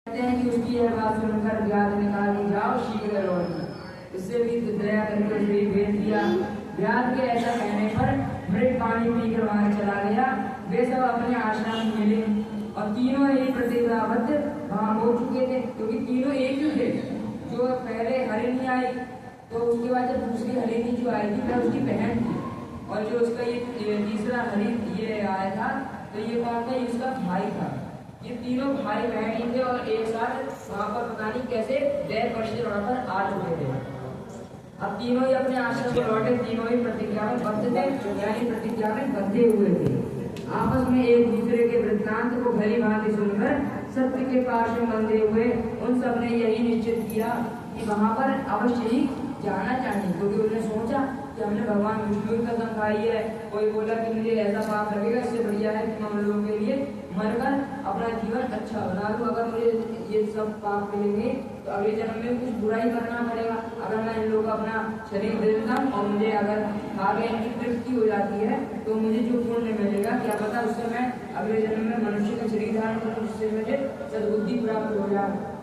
कहते हैं कि उसकी यह बात सुनकर ब्याज निकाली जाओ शीघ्र लौट। इससे भी दया करके उसे भेज दिया। ब्याज के ऐसा कहने पर मृग पानी पीकर वहां चला गया। वे सब अपने आश्रम में मिले और तीनों एक प्रतिज्ञाबद्ध वहां हो चुके थे, क्योंकि तीनों एक ही थे। जो पहले हरिणी आई तो उसके बाद जब दूसरी हरिणी जो आई थी वह उसकी बहन थी, और जो उसका ये तीसरा हरिण ये आया था तो ये कौन था? ये उसका भाई था। ये तीनों भाई बहन ही थे और एक साथ वहां पर पता नहीं कैसे देर परिषद वहां पर आ चुके थे। अब तीनों ही अपने आश्रम में लौटे, तीनों ही प्रतिज्ञा में बद्ध थे, यानी प्रतिज्ञा में बंधे हुए थे। आपस में एक दूसरे के वृत्तांत को भली भांति सुनकर सत्य के पास में बंधे हुए उन सब ने यही निश्चित किया कि वहां पर अवश्य ही जाना चाहिए, क्योंकि उन्होंने सोचा कि हमने भगवान विष्णु की कसम खाई है। कोई बोला कि मुझे ऐसा पाप लगेगा, इससे बढ़िया है कि मैं उन लोगों के लिए मरकर अपना जीवन अच्छा बना लूं। अगर मुझे ये सब पाप मिलेंगे तो अगले जन्म में कुछ बुराई करना पड़ेगा। अगर मैं इन लोगों को अपना शरीर दे देता हूँ और मुझे अगर आगे इनकी तृप्ति हो जाती है तो मुझे जो पुण्य मिलेगा क्या पता उससे मैं अगले जन्म में मनुष्य का शरीर धारण करूँ, जिससे मुझे सद्बुद्धि प्राप्त हो जाए।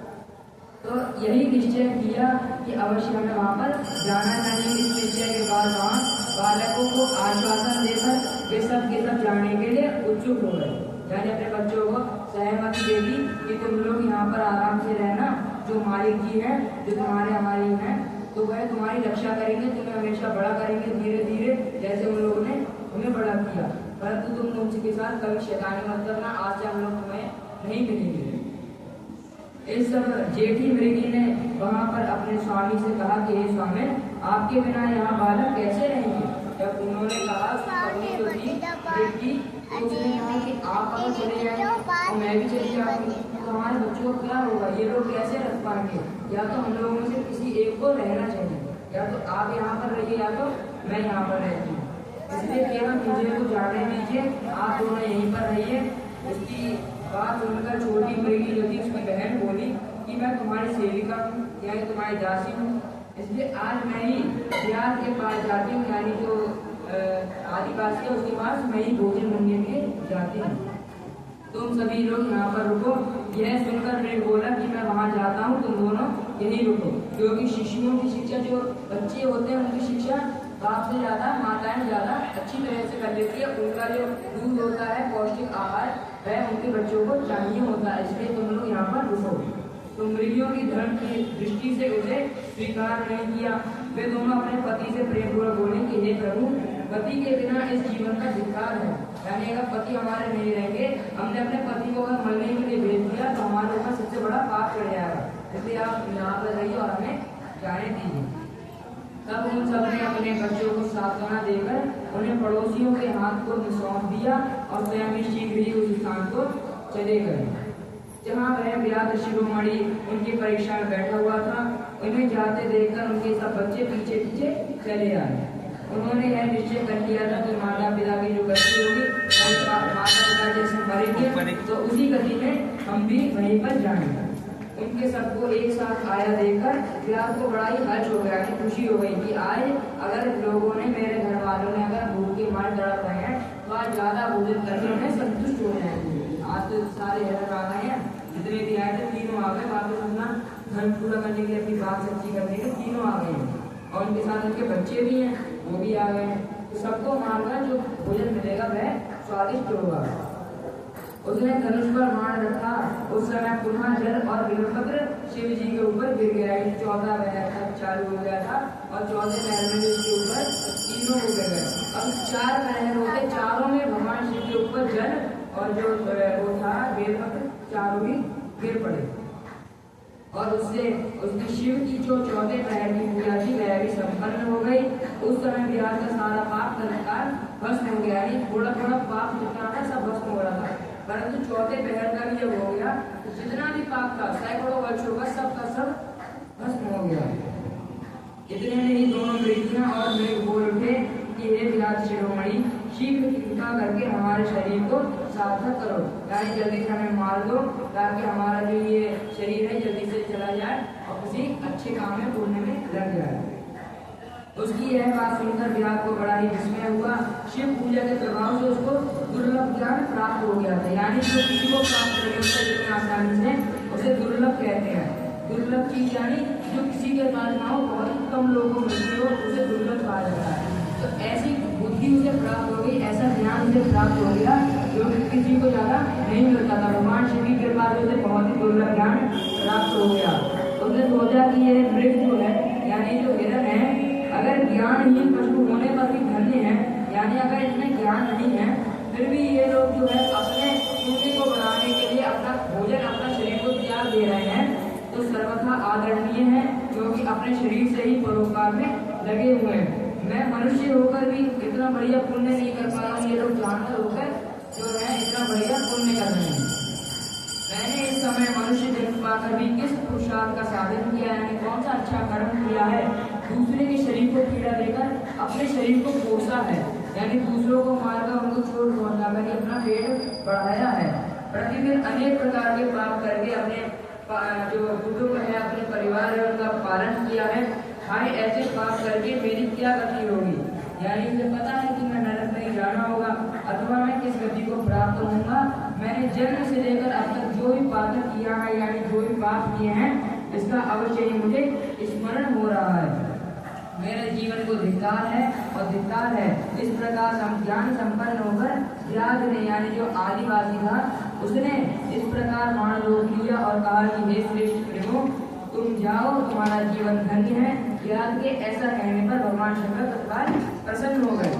तो यही निश्चय किया कि अवश्य हमें वहां पर जाना चाहिए। इस निश्चय के बाद वहां बालकों को आश्वासन देकर वे सब के सब जाने के लिए उत्सुक हो गए, यानी अपने बच्चों को सहमति दे दी कि तुम लोग यहाँ पर आराम से रहना। जो मालिक जी है, जो तुम्हारे हमारी हैं, तो वह तुम्हारी रक्षा करेंगे, तुम्हें हमेशा बड़ा करेंगे धीरे धीरे, जैसे उन लोगों ने तुम्हें बड़ा किया। परंतु तुम उनके साथ कभी शैतानी मत करना, आज से हम लोग तुम्हें नहीं मिलेंगे। इस सब जेठी मृगी ने वहां पर अपने स्वामी से कहा कि हे स्वामी, आपके बिना यहाँ बालक कैसे रहेंगे? जब उन्होंने कहा तो उसने कहा कि आप अगर चले जाएंगे तो मैं भी चली जाऊंगी, तो हमारे बच्चों को क्या होगा? ये लोग कैसे रख पाएंगे? या तो हम लोगों में से किसी एक को रहना चाहिए, या तो आप यहाँ पर रहिए या तो मैं यहाँ पर रहती हूँ। इसलिए केवल मुझे को जाने दीजिए, आप दोनों यहीं पर रहिए। उसकी बात सुनकर छोटी मृगी जो थी उसकी बहन बोली कि मैं तुम्हारी सेविका हूँ, यानी तुम्हारी दासी हूँ, इसलिए आज मैं ही ब्याज के पास जाती हूँ, यानी जो आदिवासी है उसके पास मैं ही भोजन बनने के लिए जाती हूँ। तुम सभी लोग यहाँ पर रुको। यह सुनकर मृग बोला कि मैं वहाँ जाता हूँ, तुम दोनों यहीं रुको, क्योंकि शिशुओं की शिक्षा, जो बच्चे होते हैं उनकी शिक्षा बाप से ज्यादा माताएं ज्यादा अच्छी तरह से कर लेती है। उनका जो दूध होता है, पौष्टिक आहार, वह उनके बच्चों को चाहिए होता है, इसलिए तुम लोग यहाँ पर रुको। तो मृगियों की धर्म की दृष्टि से उसे स्वीकार नहीं किया। वे दोनों अपने पति से प्रेम पूर्वक बोले कि हे प्रभु, पति के बिना इस जीवन का धिक्कार है, यानी अगर पति हमारे नहीं रहेंगे, हमने अपने पति को अगर मरने के लिए भेज दिया तो हमारे ऊपर सबसे बड़ा पाप चढ़ जाएगा, इसलिए आप यहाँ पर रहिए और हमें जाने दीजिए। तब उन सब ने अपने बच्चों को सांत्वना देकर उन्हें पड़ोसियों के हाथ को सौंप दिया और स्वयं ही शीघ्र ही उस स्थान को चले गए जहाँ वह व्याध शिरोमणि उनकी परीक्षा में बैठा हुआ था। उन्हें जाते देखकर उनके सब बच्चे पीछे पीछे चले आए। उन्होंने यह निश्चय कर लिया था कि माता पिता की जो गति होगी, माता पिता जैसे मरेंगे तो उसी गति में हम भी वहीं पर जाएंगे। उनके सबको एक साथ आया देखकर व्याध को बड़ा ही हर्ष हो गया, खुशी हो गई कि आज अगर लोगों ने, मेरे घर वालों ने अगर भूखे मार तड़प रहे हैं तो आज ज्यादा भोजन करके उन्हें संतुष्ट हो जाएंगे। आज तो सारे हेरन आ गए हैं, जितने भी आए थे तीनों आ गए, वापस अपना घर पूरा करने के लिए, अपनी बात सच्ची करने के तीनों आ गए हैं, और उनके साथ उनके बच्चे भी हैं, वो भी आ गए हैं। तो सबको मानकर जो भोजन मिलेगा वह स्वादिष्ट होगा। उसने धनुष पर बाण रखा। उस समय पुनः जल और बिल्वपत्र शिव जी के ऊपर गिर गया। 14 महल चालू हो गया था और 14 महल में उसके ऊपर तीनों हो गए। अब 4 महल होते, चारों में भगवान शिव के ऊपर जल और जो वो था बेलपत्र, चारों भी गिर पड़े। और उसने शिव की जो 14 महल की पूजा थी वह भी संपन्न हो गई। उस समय बिहार का सारा पाप तत्काल भस्म हो गया, थोड़ा थोड़ा पाप जितना था सब भस्म हो रहा था, परंतु 4थे पहर का भी जब हो गया तो जितना भी पाप था सैकड़ों वर्षों का सब का सब भस्म हो गया। इतने में ही दोनों मृगियां और मृग बोल उठे कि हे विराट शिरोमणि, शीघ्र कृपा करके हमारे शरीर को सार्थक करो, यानी जल्दी से हमें मार दो ताकि हमारा जो ये शरीर है जल्दी से चला जाए और किसी अच्छे काम में पुण्य में लग जाए। उसकी यह बात सुनकर विराट को बड़ा ही विस्मय हुआ। शिव पूजा के प्रभाव से उसको दुर्लभ ज्ञान प्राप्त हो गया था, यानी जो किसी को प्राप्त नहीं होता जितनी आसानी से, उसे दुर्लभ दुर्लभ चीज यानी जो किसी के पास ना हो, बहुत कम लोगों को मिलती हो, उसे दुर्लभ कहा जाता है। तो ऐसी बुद्धि उसे प्राप्त हो गई, ऐसा ज्ञान उसे प्राप्त हो गया जो किसी को ज्यादा नहीं मिलता था। भगवान शिव की कृपा से उसे बहुत ही दुर्लभ ज्ञान प्राप्त हो गया। उसने सोचा कि ये मृग जो है यानी जो हिरण है, अगर ज्ञानहीन पशु होने पर भी धन्य है, यानी अगर इनमें ज्ञान नहीं है फिर भी ये लोग जो है अपने पुण्य को बढ़ाने के लिए अपना भोजन, अपना शरीर को त्याग दे रहे हैं, तो सर्वथा आदरणीय है, क्योंकि अपने शरीर से ही परोपकार में लगे हुए हैं। मैं मनुष्य होकर भी इतना बढ़िया पुण्य नहीं कर पा रहा हूँ, ये लोग जानवर होकर जो है इतना बढ़िया पुण्य कर रहे हैं। मैंने इस समय मनुष्य जन्म पाकर भी किस पुरुषार्थ का साधन किया, यानी कौन सा अच्छा कर्म किया है, दूसरे के शरीर को पीड़ा देकर अपने शरीर को पोसा है, यानी दूसरों को मारकर उनको चोट पहुंचाकर अपना पेट बढ़ाया है। प्रतिदिन अनेक प्रकार के पाप करके अपने जो कुटुंब है, अपने परिवार है, उनका पालन किया है। हाय ऐसे पाप करके मेरी क्या गति होगी, यानी मुझे पता है कि मैं नरक में जाना होगा अथवा मैं किस गति को प्राप्त होऊंगा। मैंने जन्म से लेकर अब तक जो भी पाप किया है, यानी जो भी पाप किए हैं, इसका अवश्य ही मुझे स्मरण हो रहा है। मेरे जीवन को धिक्कार है और धिक्कार है। इस प्रकार ज्ञान संपन्न होकर व्याध ने, यानी जो आदिवासी था, उसने इस प्रकार मान रोक लिया और कहा कि हे श्रेष्ठ प्रभु, तुम जाओ, तुम्हारा जीवन धन्य है। व्याध के ऐसा कहने पर भगवान शंकर तत्काल प्रसन्न हो गए।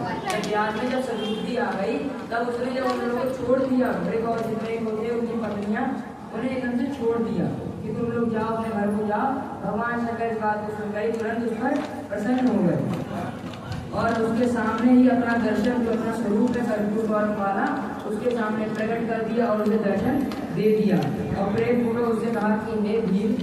व्याध में जब सदबुद्धि आ गई तब उसने जब उन लोगों को छोड़ दिया, मृग और जितने होते उनकी पत्नियां, उन्हें एकदम से छोड़ दिया कि तुम लोग जाओ, अपने घर को जाओ। भगवान शंकर इस बात को सुनकर तुरंत उस पर प्रसन्न हो गए और उसके सामने ही अपना दर्शन, जो अपना स्वरूप है सर्वभूत वाला, उसके सामने प्रकट कर दिया और उसे दर्शन दे दिया। और प्रेम पूर्वक उससे कहा कि हे भीम,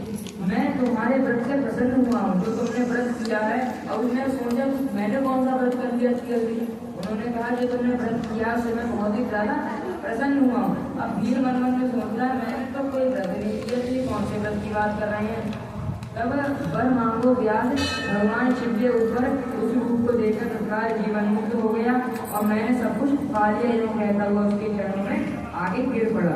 मैं तुम्हारे व्रत से प्रसन्न हुआ हूँ, जो तुमने व्रत किया है। और उसने सोचा मैंने कौन सा व्रत कर दिया अच्छी गलती। उन्होंने कहा जो तुमने व्रत किया उससे मैं बहुत ही ज्यादा प्रसन्न हुआ हूँ। अब भीड़ मन मन में सोच रहा है मैंने तो कोई व्रत नहीं किया, तो कौन से व्रत की बात कर रहे हैं। तब वर मांगो व्यास, भगवान शिव के ऊपर उस रूप को देखकर तत्काल जीवन मुक्त हो गया और मैंने सब कुछ पा लिया, जो कहता हुआ उसके चरणों में आगे गिर पड़ा।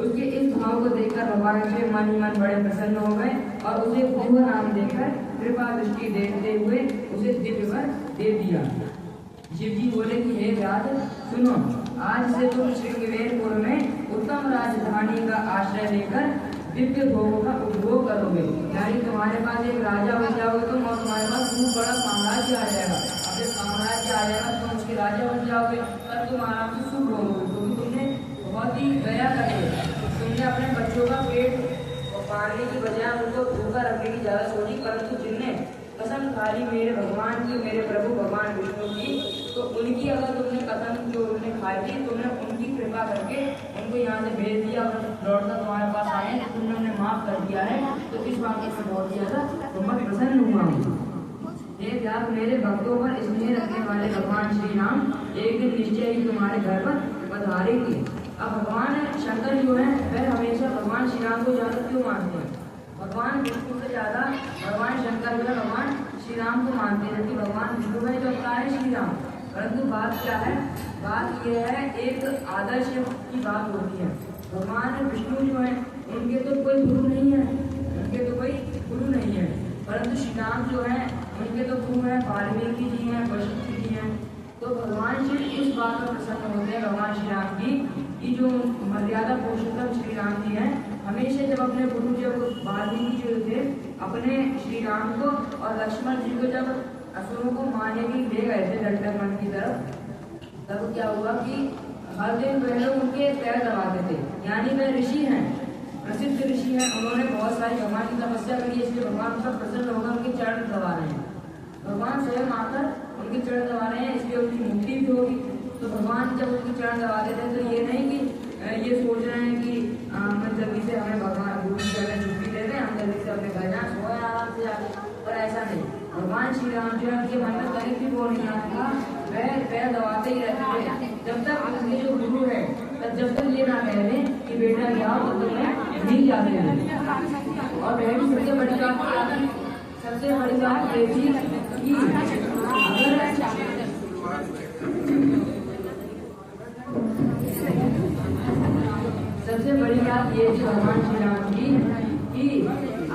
उसके इस भाव को देखकर भगवान शिव मन ही मन बड़े प्रसन्न हो गए और उसे गुरु नाम देकर कृपा दृष्टि देते हुए उसे दिव्य वर दे दिया। शिव जी बोले कि हे व्यास सुनो, आज से तुम श्रृंगवेरपुर में उत्तम राजधानी का आश्रय लेकर दिव्य भोगों का उपभोग करोगे, यानी तुम्हारे पास एक राजा बन जाओगे तुम और तुम्हारे पास खूब बड़ा साम्राज्य आ जाएगा। अब जब साम्राज्य आ जाएगा तुम उसके राजा बन जाओगे, तब तुम आराम से सुख भोगोगे, क्योंकि तुमने बहुत ही दया करके तुमने अपने बच्चों का पेट पालने की बजाय उनको भूखा रखने की ज्यादा सोची, परंतु जिनने कसम खाली मेरे भगवान की, मेरे प्रभु भगवान विष्णु की, तो उनकी अगर तुमने कसम जो उन्होंने खाई थी, तुमने उनकी कृपा करके उनको यहाँ से भेज दिया और लौटकर तुम्हारे पास आए, तो तुमने उन्हें माफ कर दिया है। तो इस बात से बहुत ज्यादा तुम पर प्रसन्न हुआ हूँ। हे व्यास, मेरे भक्तों पर स्नेह रखने वाले भगवान श्री राम एक दिन निश्चय ही तुम्हारे घर पर पधारेंगे। अब भगवान शंकर जो है वह हमेशा भगवान श्री राम को ज्यादा क्यों मानते हैं? भगवान विष्णु से ज्यादा भगवान शंकर जो है भगवान श्री राम को मानते हैं, जबकि भगवान विष्णु में जो अवतार है श्री राम। परंतु बात क्या है? बात यह है, एक आदर्श की बात होती है। भगवान विष्णु जो है उनके तो कोई गुरु नहीं है, उनके तो कोई गुरु नहीं है, परंतु श्री राम जो है उनके तो गुरु है, वाल्मीकि जी हैं, वशिष्ठ जी हैं। तो भगवान श्री इस बात पर प्रसन्न होते हैं भगवान श्री राम की जो मर्यादा पुरुषोत्तम श्री राम जी हैं, हमेशा जब अपने गुरु जब वाल्मीकि जो थे अपने श्री राम को और लक्ष्मण जी को जब असुरों को मारने के लिए ले गए थे दंडक वन की तरफ, तब क्या हुआ कि हर दिन वह लोग उनके पैर दबाते थे, यानी वह ऋषि हैं, प्रसिद्ध ऋषि हैं, उन्होंने बहुत सारी भगवान की तपस्या करी, इसलिए भगवान सब प्रसन्न होकर उनके चरण दबा रहे हैं। भगवान स्वयं आकर उनके चरण दबा रहे हैं, इसलिए उनकी मुक्ति भी होगी। तो भगवान जब उनके चरण दबाते थे तो ये नहीं कि ये सोच रहे हैं कि हम जल्दी से हमें भगवान गुरु जी हमें छुट्टी दे दें, हम जल्दी से अपने घर जाए सोए आराम से जाके, पर ऐसा नहीं। भगवान श्री राम जो है उनके मन में कहीं भी वो नहीं आता, वह पैर दबाते ही रहते थे जब तक उनके जो गुरु है तब जब तक ये ना कह दें कि बेटा जाओ तो तुम्हें नहीं जाते हैं। और वह भी सबसे बड़ी बात ये थी कि सबसे बड़ी बात ये थी भगवान श्री राम की कि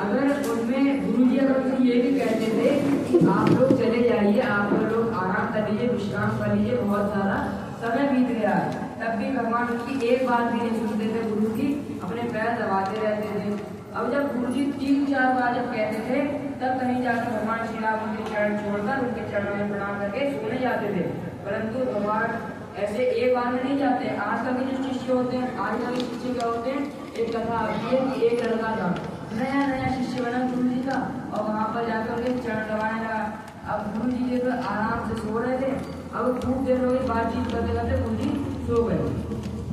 अगर कर लीजिए, विश्राम कर लीजिए, बहुत सारा समय बीत गया है। तब भी भगवान की एक बात भी नहीं सुनते थे, गुरु जी अपने पैर दबाते रहते थे। अब जब गुरु जी 3-4 बार जब कहते थे, तब कहीं जाकर भगवान श्री राम उनके चरण छोड़कर उनके चरणों में प्रणाम करके सोने जाते थे। परंतु भगवान ऐसे एक बार में नहीं जाते। आजकल के जो शिष्य होते हैं, आजकल के शिष्य क्या होते हैं, एक कथा आती है कि एक लड़का था, नया नया शिष्य बना गुरु जी का, और वहाँ पर जाकर के चरण दबाने लगा। अब गुरु जी जो आराम से सो रहे थे, अब खूब देर हो गई बातचीत करते करते गुरु जी सो गए।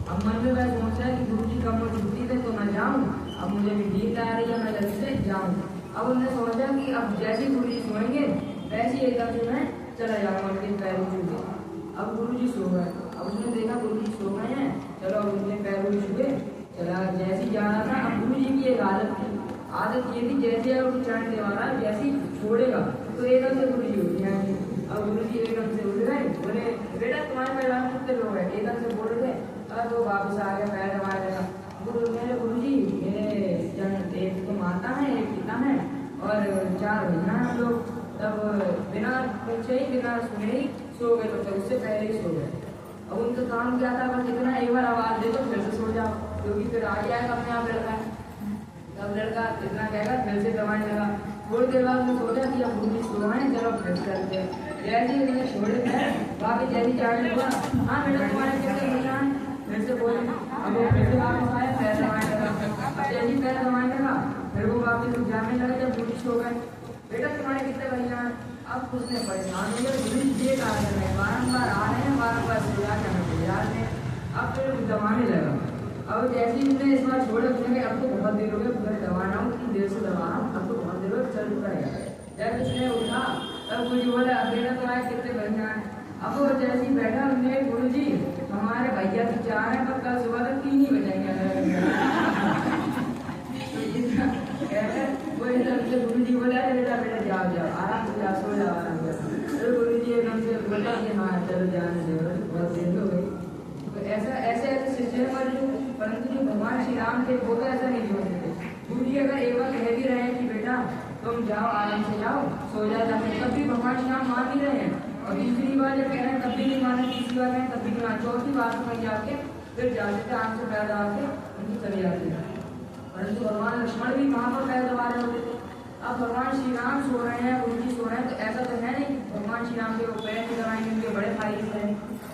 अब मन में मैं सोच रहा है कि गुरु जी कब मैं छुट्टी थे तो मैं जाऊँ, अब मुझे भी नींद आ रही है, मैं जल्दी से जाऊँ। अब उन्होंने सोचा कि अब जैसे गुरु जी सोएंगे वैसे ही एकदम से मैं चला जाऊँगा उनके पैरों छू। अब गुरु जी सो गए। अब उसने देखा गुरु जी सो गए हैं, चलो अब उनके पैरों छुए चला। जैसे ही जा रहा था, अब गुरु जी की एक आदत ये थी, जैसे अब चरण दे रहा है जैसे ही छोड़ेगा तो एकदम से गुरु जी उठ जाएंगे। अब गुरु जी एकदम से उठ गए, बोले बेटा तुम्हारे पैर कितने लोग हैं, एकदम से बोल रहे। अब वो वापस आ गया, पैर दबाने लगा। गुरु जी मेरे एक तो माता है, एक पिता है और 4 महीना हम लोग। तब बिना पूछे ही बिना सुने ही सो गए, तो उससे पहले ही सो गए। अब उनका काम क्या था, बस इतना एक बार आवाज दे तो फिर से सो जाओ, क्योंकि फिर आ जाएगा अपने आप लड़का। तब लड़का इतना कहेगा फिर से दबाने लगा। थोड़ी देर बाद उसने सोचा कि अब गुरु जी सो गए, चलो फिर से करते हैं। जैसे ही उन्होंने छोड़े थे, बाकी जैसी चार्ज हुआ, हाँ बेटा तुम्हारे कितने बचा है, फिर से बोले। अब वो फिर से वापस आया, पैर दबाने लगा। अब जैसे पैर दबाने लगा, फिर वो वापस जाने लगा। जब गुरु जी सो गए, बेटा तुम्हारे कितने बचा है। अब उसने परेशान हो गया, गुरु जी ये कहा कर रहे हैं, बारम्बार आ रहे हैं, बारम्बार सजा के हमें भेजा रहे हैं। अब फिर दबाने लगा। अब जैसे ही उसने इस बार छोड़े, उसने अब तो बहुत देर हो गई, फिर दबाना हूँ, इतनी देर से दबा रहा हूँ, अब तो बहुत देर हो गई, चल पड़ेगा। जब उसने उठा तब गुरु जी बोले बेटा तुम्हारे कितने बजना है। अब वो जैसे ही बैठा, उन्हें गुरु जी हमारे भैया की 4 है, पर कल सुबह तक 3 ही बजाएंगे। वो एकदम से गुरु जी बोले बेटा बेटा जाओ जाओ आराम से जाओ, सो जाओ आराम से। तो गुरु जी एकदम से बोला कि हाँ चलो जाने दो, बहुत देर हो गई। तो ऐसे ऐसे शिष्य पर जो, परंतु जो भगवान श्री राम थे वो तो ऐसा नहीं होते थे। गुरु जी अगर एक बार कह भी रहे हैं कि बेटा तुम जाओ आराम से जाओ, सो जाओ, तब भी भगवान श्री राम मान ही रहे हैं। और तीसरी बार जब कह रहे हैं तब भी नहीं माने, तीसरी बार कहें तब भी नहीं माने, चौथी बार पर जाके फिर जाते थे आराम से पैर दबा के उनकी चले जाते थे। परंतु भगवान लक्ष्मण भी वहाँ पर पैर दबा रहे होते थे। अब भगवान श्री राम सो रहे हैं, गुरु जी सो रहे हैं, तो ऐसा तो है नहीं भगवान श्री राम के वो पैर नहीं दबाएंगे, उनके बड़े भाई हैं,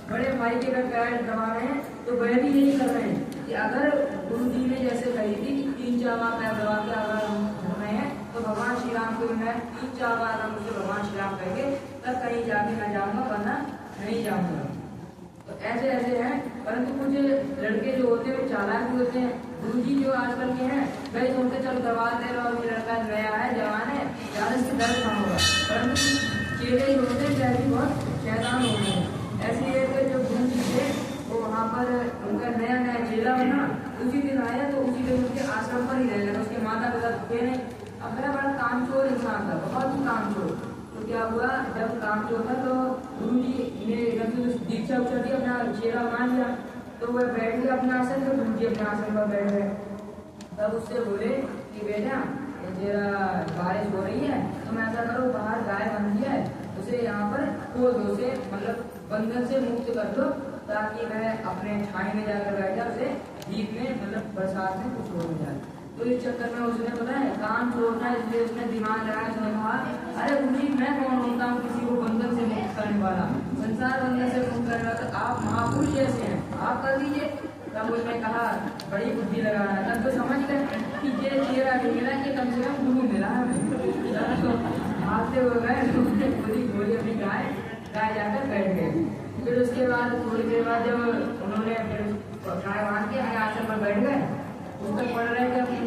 बड़े भाई के अगर पैर दबा रहे हैं तो वह भी यही कर रहे हैं कि अगर गुरु जी ने जैसे कही थी कि 3-4 बार पैर दबा के अगर हम रहे हैं, तो भगवान श्री राम को मैं 3-4 बार हम मुझसे भगवान श्री राम कहेंगे तब कहीं जाके मैं जाऊँगा, वरना नहीं जाऊँगा। तो ऐसे ऐसे हैं। परंतु कुछ लड़के जो होते हैं वो चालाक भी होते हैं। गुरु जी जो आजकल के हैं वही सोचते चलो दबा दे रहा और लड़का नया है, जवान है, ज़्यादा से दर्द कम होगा। परंतु चेले ही होते हैं जैसे बहुत शैतान होते हैं। ऐसे एक जो गुरु जी थे वो वहाँ पर उनका नया नया चेला बना, उसी दिन आया तो उसी दिन उसके आश्रम पर ही रह लगा। उसके माता पिता थे नहीं। अब बड़ा कामचोर इंसान था, बहुत ही कामचोर। तो क्या हुआ, जब कामचोर था तो गुरु जी ने दीक्षा उक्षा दी, अपना चेला मान लिया। तो वह बैठ गया अपने आसन पर, गुरु जी अपने आसन पर बैठ गए। तब उससे बोले कि बेटा तेरा बारिश हो रही है, तुम ऐसा करो बाहर गाय बंधी है, उसे यहाँ पर खोल दो, उसे मतलब बंधन से मुक्त कर दो, ताकि वह अपने छाई में जाकर बैठ जाए, उसे धीप में मतलब बरसात में कुछ हो जाए। तो इस चक्कर में उसने पता है काम छोड़ना है, इसलिए उसने दिमाग लगाया। उसने कहा अरे गुरु जी मैं कौन होता हूँ किसी को बंधन से मुक्त करने वाला, संसार बंधन से मुक्त करने वाला, तो आप महापुरुष जैसे हैं, आप कर दीजिए। तब उसने कहा बड़ी बुद्धि लगाना है। तब तो समझ गए कि ये चेहरा नहीं मिला, कि कम से कम गुरु मिला हमें। तो भागते हुए गए, उसने पूरी गोली अपनी गाय जाकर बैठ गए। फिर उसके बाद थोड़ी देर बाद जब उन्होंने गाय बांध के आसन पर बैठ गए, पुस्तक पढ़ रहे थे अपनी।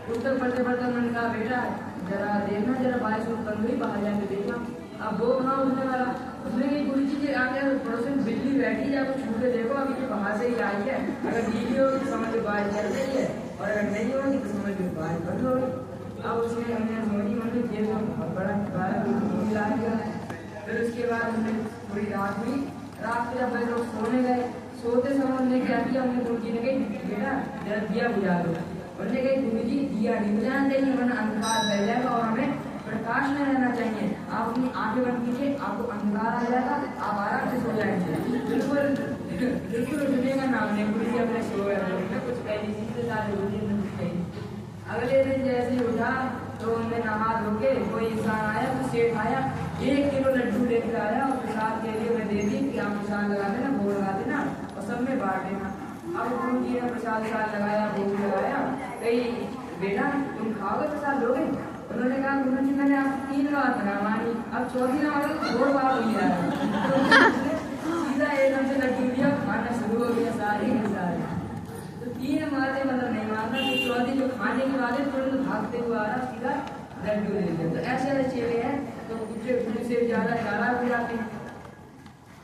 पुस्तक पढ़ते पढ़ते उन्होंने कहा बेटा जरा देखना, जरा बारिश बंद हुई, बाहर जाके देखना। अब वो वहाँ उसने वाला उसने कही गुरु जी के आगे पड़ोस में बिल्ली बैठी है, आप छू के देखो, अभी ये बाहर से ही आई है, अगर नीली होगी तो समझ लो बारिश चल रही है, और अगर नहीं होगी तो समझ लो बारिश बंद होगी। अब उसने हमने सोनी मतलब ये तो बहुत बड़ा ला दिया। फिर उसके बाद हमने थोड़ी रात हुई, रात को जब भाई लोग सोने गए, सोते समय उन्होंने क्या किया, उन्हें गुरु जी ने कही बेटा जरा दिया बुझा दो। उन्होंने कही गुरु जी दिया नहीं बुझाना चाहिए, वरना अंधकार फैल जाएगा और हमें फिर प्रकाश में रहना चाहिए। आप अपनी आंखें बंद कीजिए, आपको अंधकार आ जाएगा, आप आराम से सो जाएंगे। बिल्कुल उठने का नाम नहीं, पूरी अपने सो गए, कुछ पहली चीज सारे। अगले दिन जैसे उठा तो उनने नहा धोके कोई इंसान आया, तो सेठ आया, 1 किलो लड्डू लेकर आया और प्रसाद के लिए मैं दे दी कि आप प्रसाद लगा देना, भोग लगा देना और सब में बांट देना। अब गुरु जी ने प्रसाद लगाया, भोग लगाया, कही बेटा तुम खाओगे प्रसाद लोगे? उन्होंने कहा गुरु जी मैंने आपको 3 बार लगा मानी, अब चौथी ना मतलब 2 बार हो गया। सीधा एकदम से लड्डू दिया, खाना शुरू हो गया सारे के सारे। तो 3 मारते मतलब नहीं मारता, तो चौथी जो खाने की बात है तुरंत भागते हुए आ रहा, सीधा लड्डू ले लिया। तो ऐसे ऐसे चेले हैं तो गुरु से ज्यादा नाराज हो जाते हैं।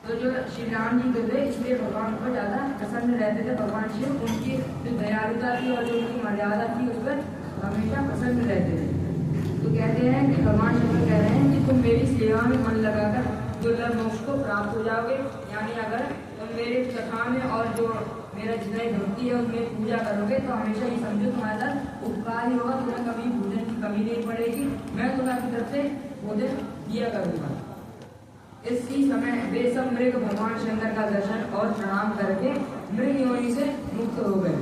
तो जो श्री राम जी थे इसलिए भगवान को ज्यादा प्रसन्न रहते थे। भगवान शिव उनकी जो दयालुता थी और जो उनकी मर्यादा थी उस पर हमेशा प्रसन्न रहते थे। तो कहते हैं कि भगवान शंकर कह रहे हैं कि तुम मेरी सेवा में मन लगाकर दुर्लभ मोक्ष को प्राप्त हो जाओगे। यानी अगर तुम मेरे कथा में और जो मेरा जितना भक्ति है उसमें पूजा करोगे तो हमेशा ही समझो तुम्हारे साथ उपकार ही होगा, तुम्हें कभी भोजन की कमी नहीं पड़ेगी, मैं तुम्हें अपनी तरफ से भोजन दिया करूँगा। इसी समय वे सब मृग भगवान शंकर का दर्शन और प्रणाम करके मृग योनि से मुक्त हो गए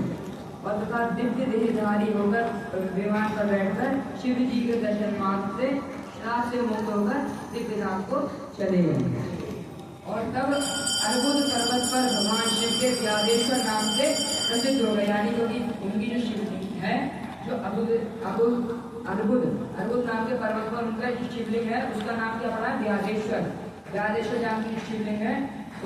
और तथा दिव्य देहधारी होकर विमान पर बैठकर शिव जी के दर्शन मात्र से श्राप से मुक्त होकर दिव्य धाम को चले गए। और तब अर्बुद पर्वत पर भगवान शिव के व्यादेश्वर नाम से प्रसिद्ध हो गए। यानी क्योंकि उनकी जो शिवलिंग है जो अर्बुद नाम के पर्वत पर उनका जो शिवलिंग है उसका नाम क्या पड़ा? व्यादेश्वर। व्यादेश्वर नाम की शिवलिंग है,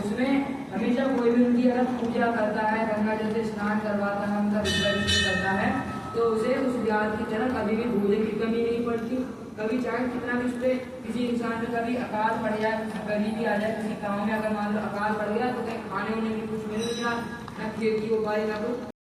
उसमें हमेशा कोई भी उनकी अगर पूजा करता है, गंगा जल से स्नान करवाता है, उनका विसर्जन करता है तो उसे उस व्याध की तरह कभी भी भोजन की कमी नहीं पड़ती। कभी चाहे कितना भी उस पर किसी इंसान में कभी अकाल पड़ जाए, गरीबी आ जाए, किसी गाँव में अगर मान लो अकाल पड़ गया तो कहीं खाने होने की कुछ मिल नहीं रहा, न खेती हो पाई, ना कुछ